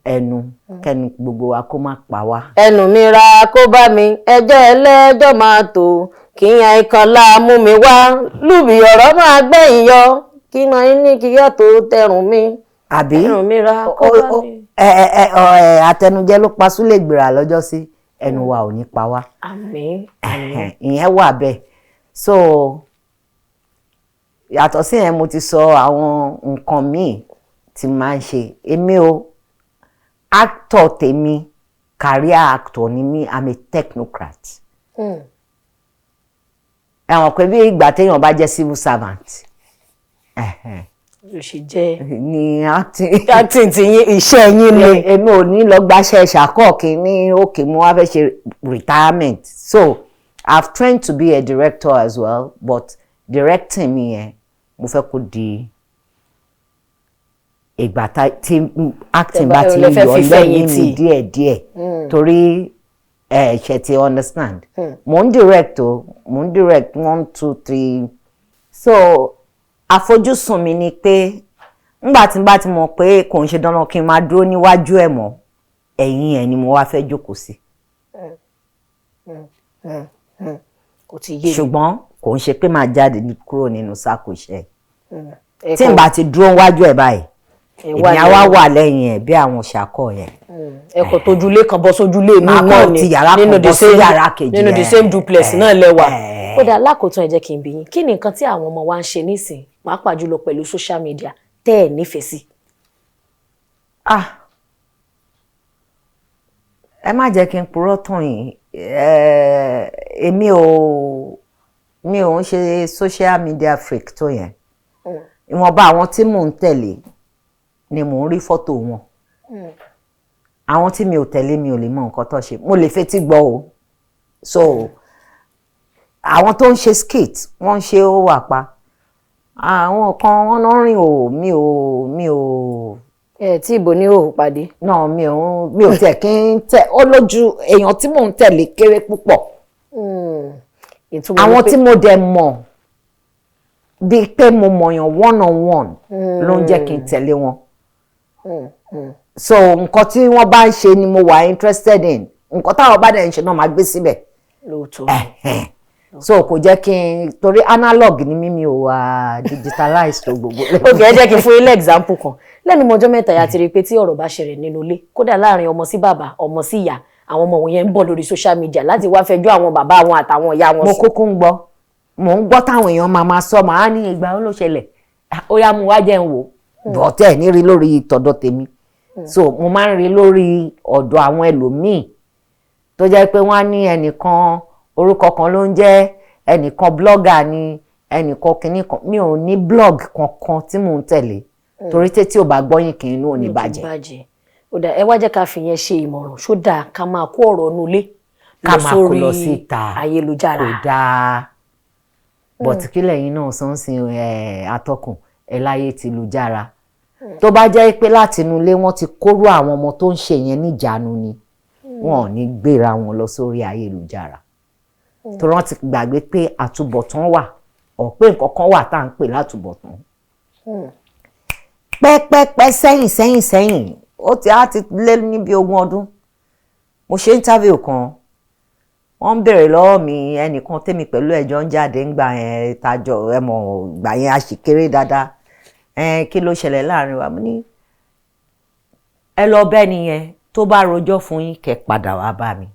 ẹnu kẹ́ni gbogbo wa kó má pa wá. ẹnu mi ra kó bá mi ẹjọ́ ẹlẹ́jọ́ máa tò kí yan ìkànlá mú mi wá lùbí ọ̀rọ̀ máa gbẹ̀yìn yọ kí máa ní kí yọ̀ tó tẹrùn mi. àbí ẹnu mi ra kó bá mi. àtẹnujẹ ló pa Súlè Gbèrà lọ́jọ́ sí ẹnu wa ò ní pa wá. àmín. ìyẹn wà bẹ́ẹ̀ so yàtọ̀ sí yẹn mo ti sọ àwọn nǹkan míì tí máa ń ṣe èmi o actor tèmi career actor ni mi I'm a technocrat. ẹ̀wọ̀n pé bí ìgbà téèyàn bá jẹ́ civil servant. ló ṣe jẹ́ ni acting ti yín iṣẹ́ yín ni. èmi ò ní lọ gbàṣẹ ṣàkọ́ọ̀kì ní òkè mo wá fẹ́ ṣe retirement so I've trained to be a director as well but directing mi yẹn mo fẹ́ kó di ìgbà tí acting bá ti yọ lẹ́yìn mi díẹ̀díẹ̀ torí ṣe ti understand mo ń direct 1 2 3 so àfojúsùn mi ni pé ńgbà tí n bá ti mọ̀ pé kò ń ṣe dandan kí n máa dúró níwájú ẹ̀ mọ́ ẹ̀yìn ẹ̀ ni mo wá fẹ́ jókòó sí. kò ti yé mi. ṣùgbọ́n kò ń ṣe pé máa jáde kúrò nínú sáàkù iṣẹ́ tí n bá ti dúró wájú ẹ̀ báyìí èmi á wá wà lẹ́yìn ẹ̀ bí àwọn ṣàkọ yẹn. ẹ̀kọ́ tójúlé kan bọ́ sójúlé mi náà ni nínú the same duplex náà lẹ́wà. ó dá lákòótán ẹ jẹ́ kí n bi yín kí ni nǹkan tí àwọn ọmọ wa ń ṣe nísìn pàápàá jùlọ pẹ̀lú social media tẹ́ ẹ̀ nífẹ̀ẹ́ sí. ẹ má jẹ́ kí n purọ́ tàn yín mi ò ń ṣe social media freak tó yẹn ìwọ̀nba àwọn tí mò ń tẹ̀lé ni mò ń rí fọ́tò wọn àwọn tí mi ò tẹ̀lé mi ò lè mọ nǹkan tó ṣe mo lè fetí gbọ́ o so àwọn tó ń ṣe skit wọ́n ń ṣe ó wà pa àwọn kan wọ́n náà rìn o mi ò tí ìbò ní òun pàdé. náà mi ò tẹ̀ kí n tẹ̀ ó lójú èèyàn tí mò ń tẹ̀lé kéré púpọ̀ àwọn tí mo dẹ̀ mọ̀ bíi pé mo mọ̀yàn one on one ló ń jẹ́ kí n tẹ̀lé wọn. So nǹkan tí wọ́n bá ń ṣe ni mo wà interested in nǹkan táwọn bá dẹ̀ ń ṣe náà máa gbé síbẹ̀. lóòótọ́. So kò jẹ́ kí n torí analog ni mímí ò wà digitalized tó gbogbo. ok ẹ jẹ́ kí n fún ilé example kan lẹ́nu mọ́jọ́ mẹ́ta ya ti rí i pé tí ọ̀rọ̀ bá ṣẹlẹ̀ nínú ilé kódà láàrin ọmọ sí bàbá ọmọ sí ìyá àwọn ọmọ yẹn ń bọ̀ lórí social media láti wá fẹjọ́ àwọn bàbá wọn àtàwọn ìyá wọn. mo kúkú ń gbọ́ mò ń gbọ́ táwọn èèyàn máa sọ màá ní ìgbà ó ló ṣẹlẹ̀ ó yá mu wá jẹ́ ń wò bọ́tẹ́ ní rí lórí tọ̀dọ̀ tèmi so mo máa ń rí lórí ọ̀dọ̀ àwọn ẹlòmíì tó jẹ́ pé wọ́n á ní ẹnìkan orúkọ kan ló ń jẹ́ ẹnìkan blogger ni ẹnìkan kìíní kan mi ò ní blog kankan tí mò ń tẹ̀lé torí tí ò bá gbọ́yìn kì í inú ò ní bàjẹ́. ó dà ẹ wá jẹ́ ká fi yẹn ṣe ìmọ̀ràn ṣó dáa ká máa kó ọ̀rọ̀ nulẹ̀ ká máa kó lọ síta ayélujára kò dáa bọ̀tí kílẹ̀ yín náà sọ́nsìn atọ́kùn ẹ̀ láyé ti lu jára tó bá jẹ́ pé láti inú ilé wọ́n ti kóró àwọn ọmọ tó ń ṣe yẹn níjàánu ni wọn ò ní gbéra wọn lọ sórí ayélujára tó wọ́n ti gbàgbé pé àtúbọ̀tán wà ọ̀ pé nǹkan kan wà tá à ń pè látúbọ̀tán pẹ́pẹ́pẹ́ sẹ́yìn ó ti lé níbi 20 ọdún mo ṣe interview kan wọ́n ń béèrè lọ́wọ́ mi ẹnìkan tèmi pẹ̀lú ẹjọ́ ń jáde ńgbà yẹn tajọ ẹmọ ìgbà yẹn a sì kéré dáadáa kí ló ṣẹlẹ̀ láàrin wa mo ní ẹ lọ bẹ́ẹ̀ nìyẹn tó bá rojọ́ fún yín kẹ́ padà wá bá mi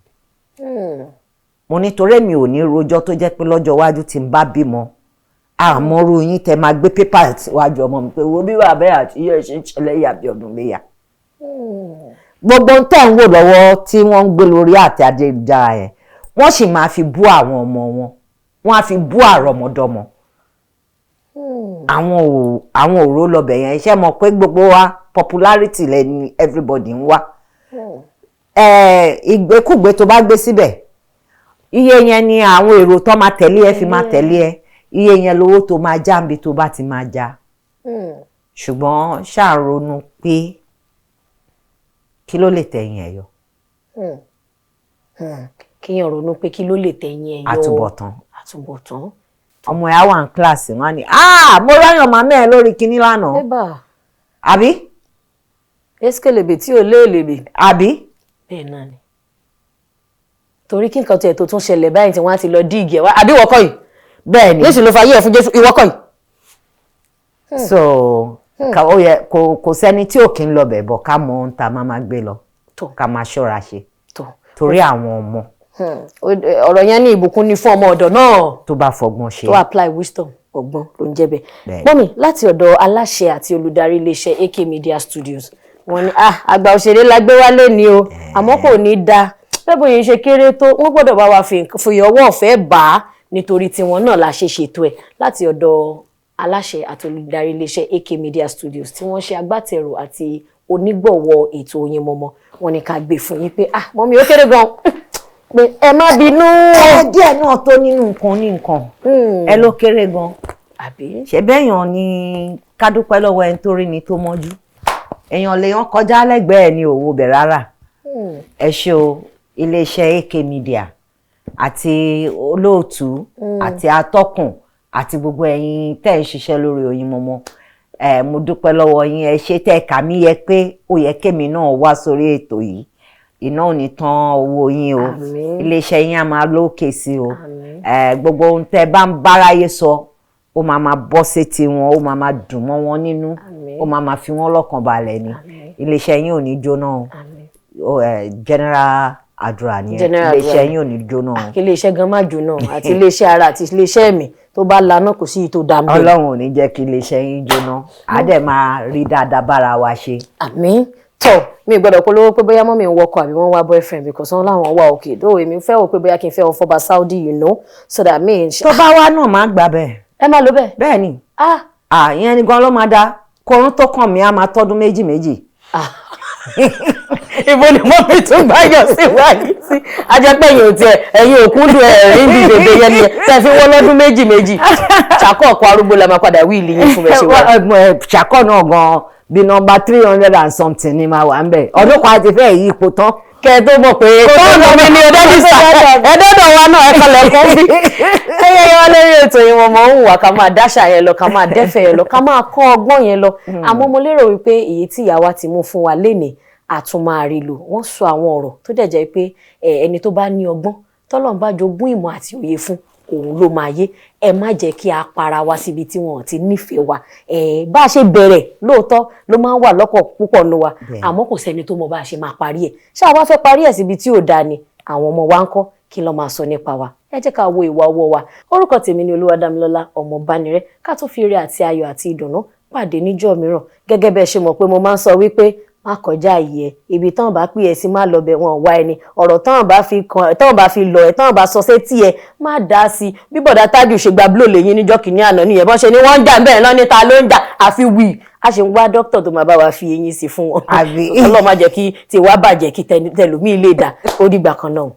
mo ní torí mi ò ní rojọ́ tó jẹ́ pé lọ́jọ́ iwájú tí n bá bímọ àmọ́rú yín tẹ máa gbé pépà síwájú ọmọ mi pé wo bí wà bẹ́ẹ̀ àti yẹ́ ṣe ń ṣẹlẹ̀ yàbí ọdún léyà gbogbo ń tẹ̀ ń wò lọ́wọ́ tí wọ́n ń gbé lórí àti adéjára yẹn wọ́n sì máa fi bú àwọn ọmọ wọn wọ́n á fi bú àrọ̀mọdọ́mọ àwọn òró lọ́bẹ̀ yẹn iṣẹ́ mọ̀ pé gbogbo wa popularity lẹ́ni everybody ń wá ìgbékùgbé tó bá gbé síbẹ̀ iye yẹn ni àwọn èrò tó máa tẹ̀lé ẹ fi máa tẹ̀lé ẹ iye yẹn lówó tó máa já níbi tó bá ti máa já ṣùgbọ́n ṣáà ronú pé kí ló lè tẹ̀yìn ẹ̀ yọ. kíyàn ronú pé kí ló lè tẹ̀yìn ẹ̀ yọ. àtúbọ̀tán. ọmọ ẹ̀ á wà ní kíláàsì wọn ni mo ráyàn màmá ẹ̀ lórí kinní lánàá. ẹ̀bà. àbí. eskelebe tí ò léèlèbè. àbí. bẹ́ẹ̀ náà ni. torí kí nǹkan tó ẹ̀ tó tún ṣẹlẹ̀ báyìí tí wọ́n á ti lọ dí ìgẹ̀ wá àbí ìwọ́kọ̀ yìí. bẹ́ẹ̀ ni. Jésù ló fa ayé ẹ̀ fún Jésù ìwọ́kọ̀ yìí. so ó yẹ kò sẹ́ni tí ò kí ń lọ bẹ̀ bọ̀ ká mọ ohun tá a máa gbé lọ ká máa ṣọ́ra ṣe torí àwọn ọmọ. ọ̀rọ̀ yẹn ní ìbùkún ni fún ọmọ ọ̀dọ̀ náà tó bá fọgbọ́n ṣe tó apply wisdom ọgbọ́n ló ń jẹ́ bẹ́ẹ̀. mọ́mì láti ọ̀dọ̀ aláṣẹ àti olùdarí iléeṣẹ́ AK Media Studios wọ́n ní àgbà òṣèré la gbé wálé ni o àmọ́ kò ní da bẹ́ẹ̀ bóyá ṣe kéré tó wọ́n gbọ́dọ̀ bá wa fi ọwọ́ ọ̀fẹ́ bá a nítorí tiwọn náà la ṣe ṣètò ẹ̀ láti ọ̀dọ̀ aláṣẹ àti olùdarí iléeṣẹ́ AK Media Studios tí wọ́n ṣe agbátẹrù àti onígbọ̀wọ́ ètò Oyinmomo wọ́n ní ká gbé fún yín pé mọ́mí ó kéré gan pé ẹ má bínú. díẹ̀ náà tó nínú nǹkan ní nǹkan ẹ ló kéré gan àbí. ṣe bẹ́ẹ̀yàn ni ká dúpẹ́ lọ́wọ́ ẹni tó rí ni tó mọ́jú èèyàn lèèyàn kọjá lẹ́gbẹ̀ẹ́ ni òwò bẹ̀ rárá ẹ ṣé o iléeṣẹ́ AK Media àti olóòtú àti atọ́kùn àti gbogbo ẹ̀yin tẹ́ ń ṣiṣẹ́ lórí Oyinmomo mo dúpẹ́ lọ́wọ́ yín ẹ ṣé tẹ́ kà mí yẹ pé ó yẹ kémi náà wá sórí ètò yìí iná ò ní tán owó yín o iléeṣẹ́ yín á máa lókè sí o gbogbo ohun tẹ́ bá ń báráyé sọ ó máa bọ́ sétí wọn, ó máa dùn mọ́ wọn nínú, ó máa fi wọ́n lọ́kàn balẹ̀ ni. Iléeṣẹ́ yín ò ní jóná o. General àdúrà ni iléeṣẹ́ yín ò ní jóná o. Kí iléeṣẹ́ gan má jóná àti iléeṣẹ́ ara àti iléeṣẹ́ mi tó bá lana kò sí tó dá mbẹ. Ọlọ́run ò ní jẹ́ kí iléeṣẹ́ yín jóná. A dẹ̀ máa rí dáadáa bára wa ṣe. Àmín. Tó mi gbọ́dọ̀ polówó pé bóyá mọ́mí ń wọkọ̀ àbí wọ́n wá boyfriend because wọ́n láwọn wá òkè dó èmi fẹ́ wò pé bóyá kí n fẹ́ wọn fọba Saudi so that means. Tó bá wá náà máa gbà bẹ́ẹ̀. Ẹ máa lọ bẹ́ẹ̀. Bẹ́ẹ̀ ni. Ìyẹn ni gan ló máa dá korun tó kàn mí á máa tọ́dún méjì. Ibo ni mọ́mí tún gbáyọ̀ sí wáyé sí ajẹ́pẹ̀yìn òtí ẹ̀yìn òkúndùn ẹ̀rí bí bèbè yẹn ni tẹ́ fi wọ́n lọ́dún méjì. Ṣàkọ́ ọ̀kọ́ arúgbó la máa padà wí ìlú yín fún bẹ́ẹ̀ ṣe wá. Ṣàkọ́ náà gan bí nọ́mbà 300 and something ni máa wà ń bẹ̀. Ọdún kan àti fẹ́ yí ipò tán. Kẹ́ tó mọ̀ pé tọ́ọ̀nù mi ni ẹ̀dọ́dọ̀ wa náà ẹ̀kọ́lẹ̀ kan bí. Ẹyẹ wa lórí ètò yìí wọn mọ̀ ń wà ká máa dáṣà yẹn lọ, ká máa dẹ́fẹ̀ yẹn lọ, ká máa kọ́ ọgbọ́n yẹn lọ. Àmọ́ mo lérò wípé èyí tí ìyá wa ti mú fún wa lénìí àtúnmáàrí lò. Wọ́n sọ àwọn ọ̀rọ̀ tó dẹ̀ jẹ́ pé ẹni tó bá ní ọgbọ́n tọ́lọ́run bá jogún ìmọ̀ àti òye fún òun ló máa yé. Ẹ má jẹ́ kí a para wa síbi tí wọn ti nífẹ̀ẹ́ wa. Bá a ṣe bẹ̀rẹ̀ lóòótọ́ ló máa ń wà lọ́kọ̀ púpọ̀ nù wa àmọ́ kò sẹ́ni tó mọ bá a ṣe máa parí ẹ̀. Ṣé àwa fẹ́ parí ẹ̀ síbi tí ò dáa ni àwọn ọmọ wa ń kọ́ kí ló máa sọ nípa wa. Ẹ jẹ́ ká wo ìwà ọwọ́ wa. Orúkọ tèmi ni Olúwadámilọ́lá ọmọ Bánirẹ́. Ká tó fi ire àti ayọ̀ àti ìdùnnú pàdé níjọ́ mìíràn. Gẹ́gẹ́ bẹ́ẹ̀ ṣe mọ̀ pé mo máa ń sọ wípé má kọjá ìyẹ ibi tán bá pè ẹ sí má lọ bẹ wọn wá ẹni ọ̀rọ̀ tán bá fi lọ ẹ tán bá sọ sétí ẹ má dá sí bí bọ̀dá Tájù ṣe gba blow lẹ́yìn níjọ́ kìíní àná nìyẹn bọ́n ṣe ni wọ́n ń jà bẹ́ẹ̀ lọ níta ló ń jà àfi wì a ṣe ń wá dókítà tó máa bá wa fi eyín sí fún wọn. Ọlọ́run má jẹ́ kí tiwa bàjẹ́ kí tẹlòmíì lè dà ó dìgbà kan náà.